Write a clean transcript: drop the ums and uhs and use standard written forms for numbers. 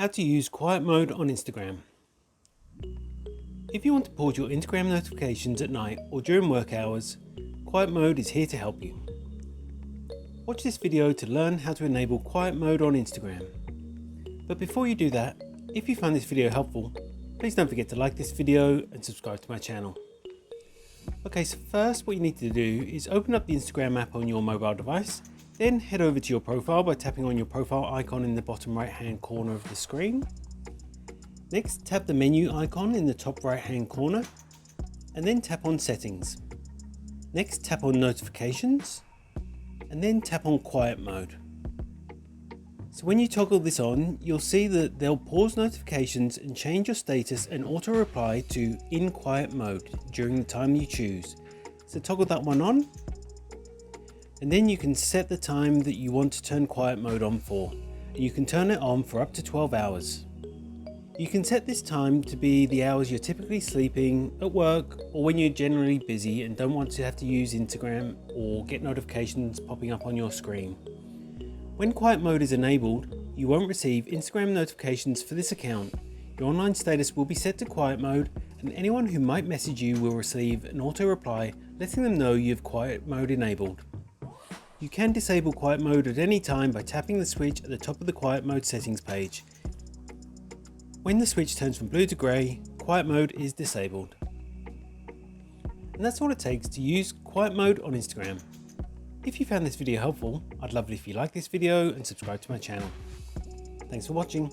How to use quiet mode on Instagram. If you want to pause your Instagram notifications at night or during work hours, quiet mode is here to help you. Watch this video to learn how to enable quiet mode on Instagram. But before you do that, if you found this video helpful, please don't forget to like this video and subscribe to my channel. Okay, so first what you need to do is open up the Instagram app on your mobile device, then head over to your profile by tapping on your profile icon in the bottom right hand corner of the screen. Next, tap the menu icon in the top right hand corner and then tap on settings. Next, tap on notifications and then tap on quiet mode. So when you toggle this on, you'll see that they'll pause notifications and change your status and auto reply to in quiet mode during the time you choose. So toggle that one on, and then you can set the time that you want to turn quiet mode on for. You can turn it on for up to 12 hours. You can set this time to be the hours you're typically sleeping, at work, or when you're generally busy and don't want to have to use Instagram or get notifications popping up on your screen. When quiet mode is enabled, you won't receive Instagram notifications for this account. Your online status will be set to quiet mode, and anyone who might message you will receive an auto reply letting them know you have quiet mode enabled. You can disable quiet mode at any time by tapping the switch at the top of the quiet mode settings page. When the switch turns from blue to grey, quiet mode is disabled. And that's all it takes to use quiet mode on Instagram. If you found this video helpful, I'd love it if you like this video and subscribe to my channel. Thanks for watching.